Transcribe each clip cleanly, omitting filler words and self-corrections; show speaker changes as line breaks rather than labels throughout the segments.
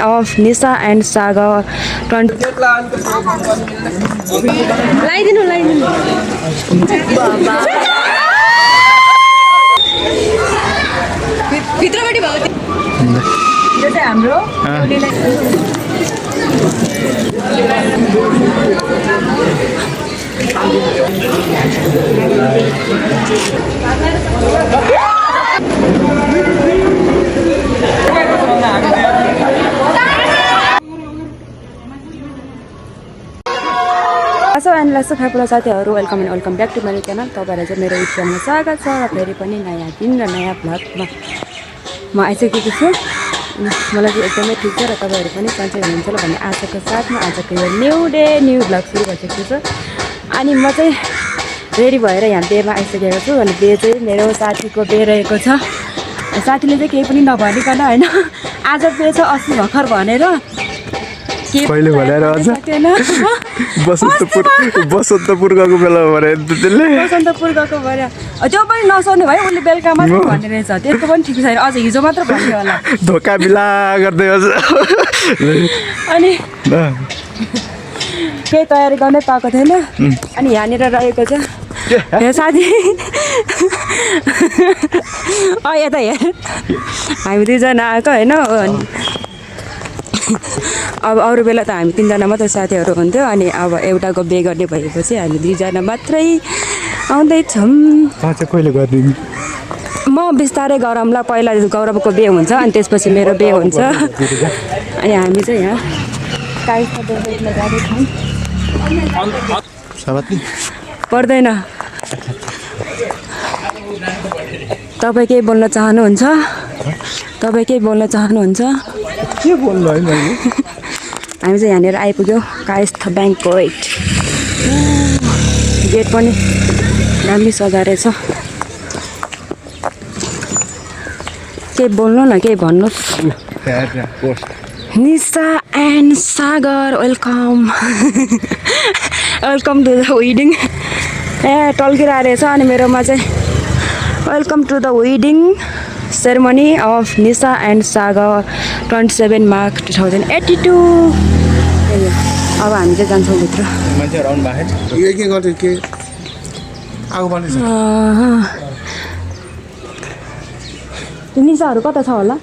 of Nisha and Sagar. So and लसो खाइपुला साथीहरू वेलकम ब्याक टु मेरो च्यानल। तपाईँहरूलाई चाहिँ मेरो च्यानलमा स्वागत छ र फेरि पनि नयाँ दिन र नयाँ भ्लगमा म आइसकेको छु। मलाई चाहिँ एकदमै ठिक छ र तपाईँहरू पनि सन्चै हुनुहुन्छ होला भन्ने आशाको साथमा आजको यो न्यू डे न्यू भ्लग सुरु भइसकेको छ। अनि म चाहिँ रेडी भएर यहाँ बेमा आइसकेको छु। अनि बे चाहिँ मेरो साथीको बे रहेको छ। साथीले चाहिँ केही पनि नभनिकन होइन आज बे छ अस्ति भर्खर भनेर
कहिले भनेर अझ बसन्तपुर गएको बेला भने त्यसले
बसन्तपुर गएको भएर त्यो पनि नसोध्नु भयो उसले बेलुका मात्रै भन्ने रहेछ। त्यस्तो पनि ठिक छैन, अझ हिजो मात्र भन्यो होला
धोका बिला गर्दै
अनि केही तयारी गर्नै पाएको थिएन। अनि यहाँनिर रहेको छ यो साथी यता हेर हामी दुईजना आएको होइन। अब अरू बेला त हामी तिनजना मात्रै साथीहरू हुन्थ्यो। अनि अब एउटाको बे गर्ने भएपछि हामी दुईजना मात्रै आउँदैछौँ।
कहिले गरिदिनु
म बिस्तारै गरमलाई पहिला गौरवको बे हुन्छ अनि त्यसपछि मेरो बे हुन्छ। अनि हामी चाहिँ यहाँ काइस्ता बेलमा जाँदैछौँ। पर्दैन तपाईँ केही बोल्न चाहनुहुन्छ? तपाईँ केही बोल्न चाहनुहुन्छ?
के बोल्नु है मैले
हामी चाहिँ यहाँनिर आइपुग्यो कायस्थ ब्याङ्कवेट। गेट पनि दामी सजाएछ। केही बोल्नु न, केही भन्नुहोस्। Nisha and Sagar welcome welcome to the wedding. टल्किरहेको रहेछ। अनि मेरोमा चाहिँ welcome to the wedding ceremony of Nisha and Sagar 27 March 2082। अब हामी चाहिँ जान्छौँ भित्र। निशाहरू कता छ होला?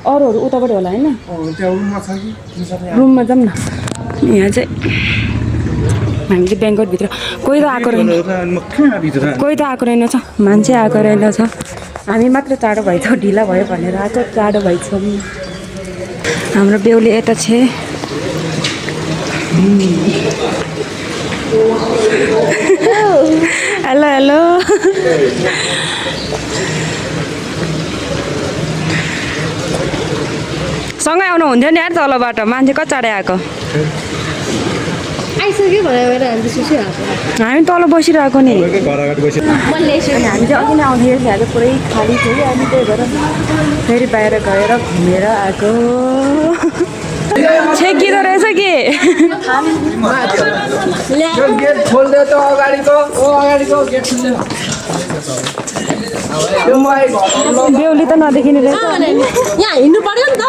अरूहरू उतापट्टि होला होइन? रुममा जाऊँ न। यहाँ चाहिँ हामी चाहिँ ब्याङ्कभित्र कोही त आएको रहेन, कोही त आएको रहेनछ, मान्छे आएको रहेनछ। हामी मात्र चाँडो भएछौँ, ढिला भयो भनेर आएको चाँडो भएछौँ। हाम्रो बेहुली यता छ। हेलो हेलो सँगै आउनु हुन्थ्यो नि यार तलबाट, मान्छे कति चाँडै आएको।
आइसक्यो भनेर
हामी तल बसिरहेको नि। हामी चाहिँ अघि नै आउँदाखेरि यहाँ चाहिँ पुरै खाली थियो। अनि त्यही भएर फेरि बाहिर गएर घुमेर आएको। छेकिँदो रहेछ कि बेहुली त नदेखिने रहेछ।
यहाँ हिँड्नु पर्यो नि त।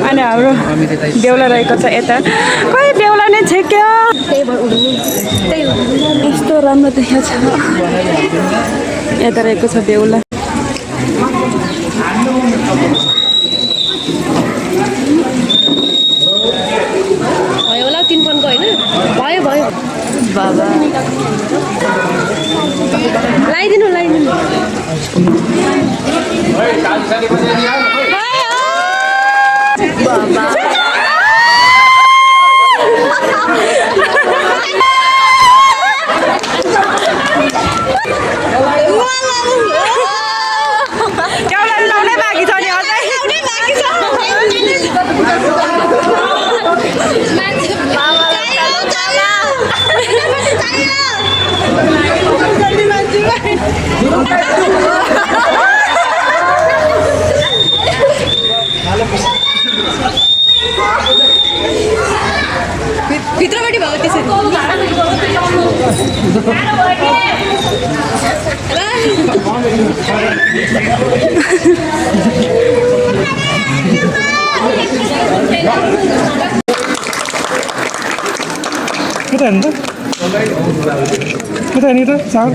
अनि हाम्रो बेहुला रहेको छ यता। खोइ बेहुला नै छेक्यो। यस्तो राम्रो देखेको छ। यता रहेको छ बेहुला।
भयो होला 3 पनको होइन? भयो भयो
बाबा
लगाइदिनु लगाइदिनु।
कता हेर्नु त कता हेर्नु त चार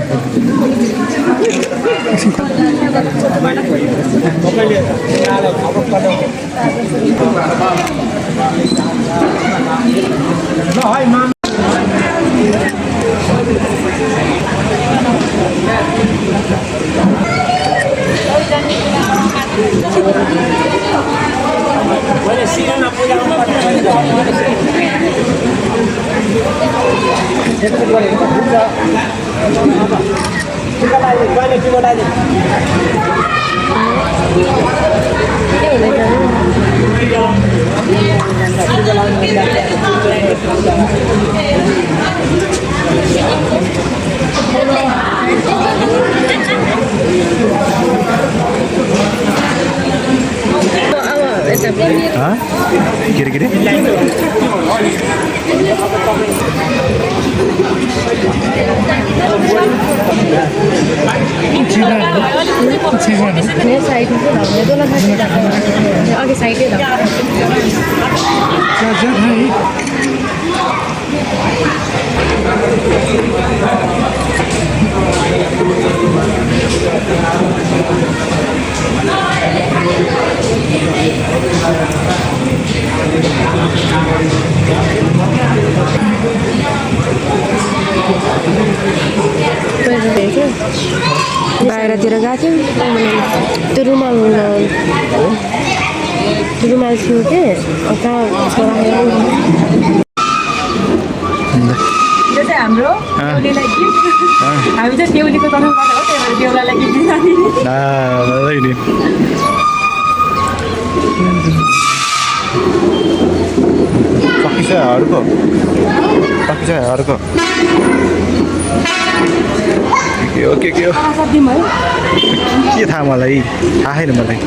गिरे
अघि साइडै
बाहिरतिर गएको थियौँ
त्यो रुमाल थियो के कहाँ छोरा
यो चाहिँ हाम्रो देउलीलाई गिफ्ट हामी चाहिँ देउलीको तर्फबाट हो त्यही भएर देउलालाई गिफ्ट दिन्छ
अर्को के हो के हो के थाहा मलाई थाहा छैन मलाई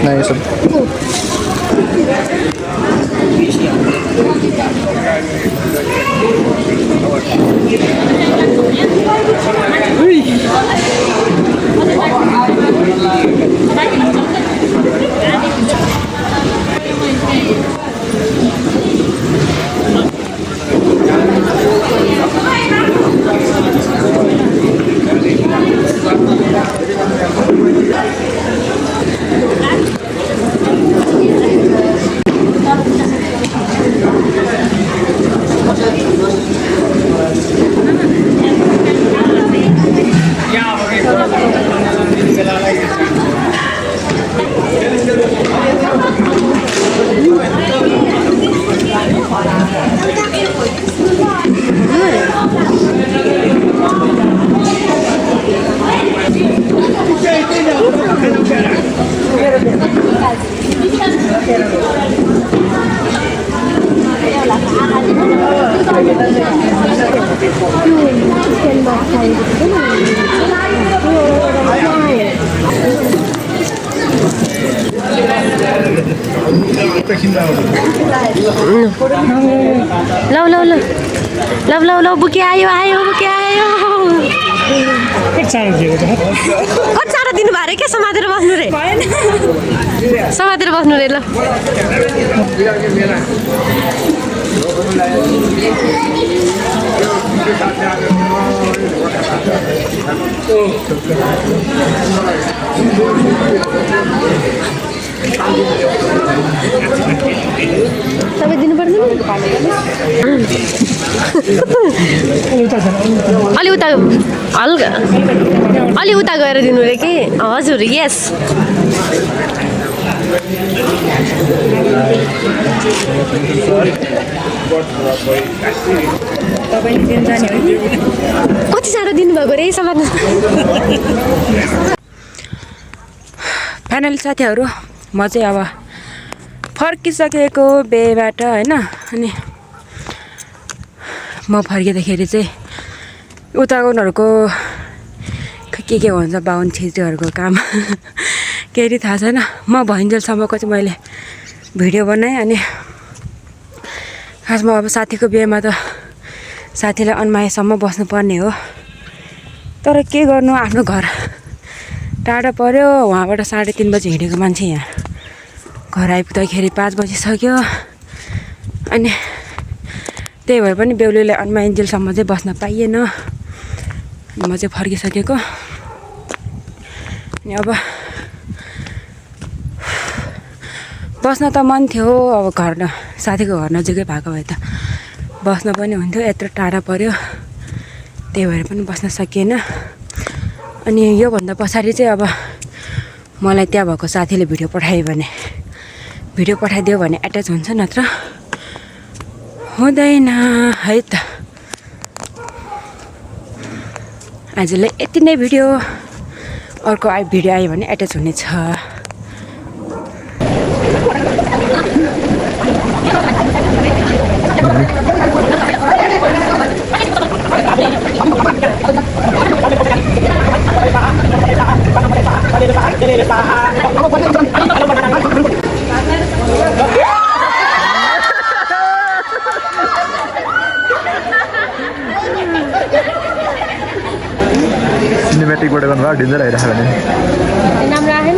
नहीं सब
लौ बुके आयो बुके आयो कति दिनु भयो रे के समातेर बस्नु रे समातेर बस्नु रे ल सबै दिनु पर्छ अलि उता हल्का अलि उता गएर दिनु रे कि हजुर यस कति साह्रो दिनुभएको रे समात्नु
फाइनल साथीहरू म चाहिँ अब फर्किसकेको बेबाट हैन अनि म फर्किँदाखेरि चाहिँ उताको उनीहरूको के भन्छ बाहुन छेत्रीहरूको काम केही थाहा छैन। म भइन्जेलसम्मको चाहिँ मैले भिडियो बनाएँ। अनि खासमा अब साथीको बिहेमा त साथीलाई अन्माएसम्म बस्नुपर्ने हो। तर के गर्नु, आफ्नो घर टाढा पऱ्यो। वहाँबाट 3:30 बजी हिँडेको मान्छे यहाँ घर आइपुग्दाखेरि 5 बजिसक्यो। अनि त्यही भएर पनि बेहुलीलाई अन्माइन्जेलसम्म चाहिँ बस्न पाइएन। म चाहिँ फर्किसकेको। अनि अब बस्न त मन थियो। अब घर साथीको घर नजिकै भएको भए त बस्न पनि हुन्थ्यो। यत्रो टाढा पऱ्यो, त्यही भएर पनि बस्न सकिएन। अनि योभन्दा पछाडि चाहिँ अब मलाई त्यहाँ भएको साथीले भिडियो पठाइदियो भने एट्याच हुन्छ, नत्र हुँदैन है त। आजलाई यति नै भिडियो। अर्को भिडियो आयो भने एट्याच हुनेछ।
सिनेमेटिकबाट गर्नुभयो, डेन्जर आइरहेको भने
नाम राखेन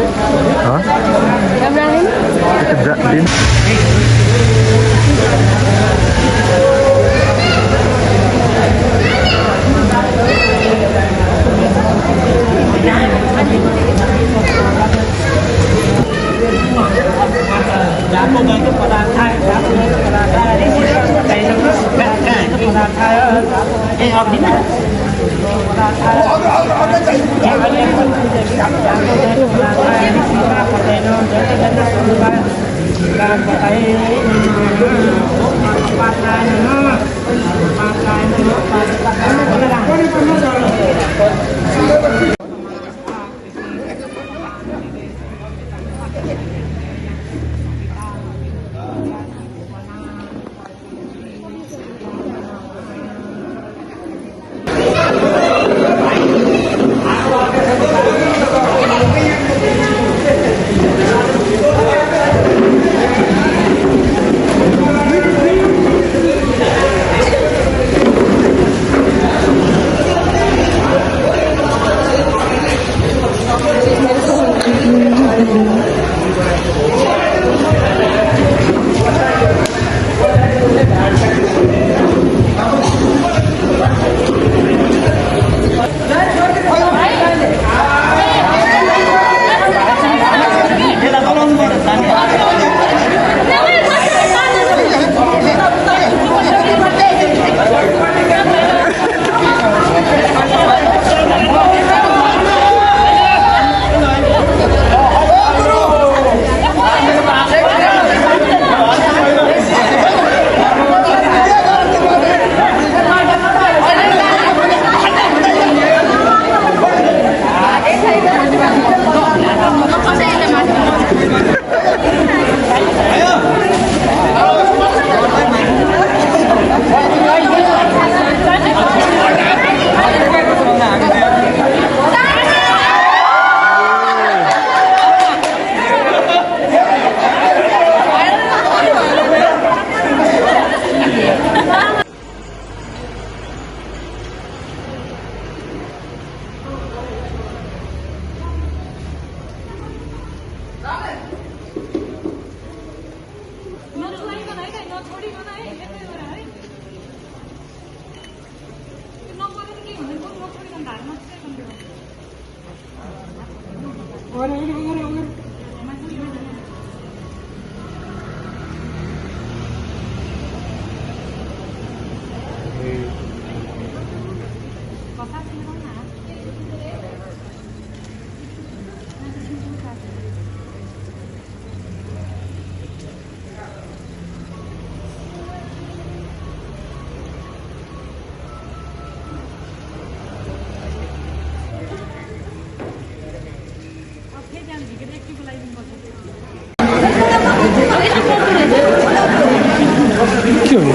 के हो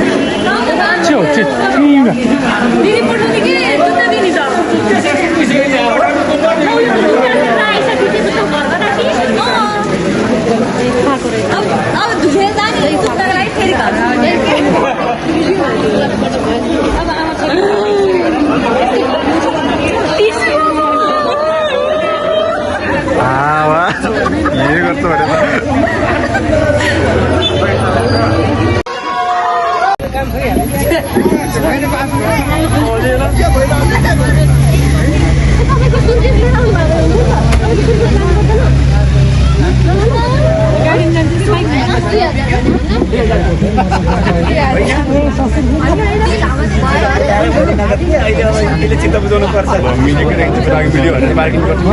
त्यो चाहिँ
मिलेको भिडियो भनेर मार्केटिङ गर्छु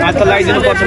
आज त लगाइदिनुपर्छ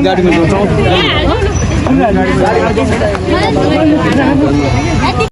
गाडीमा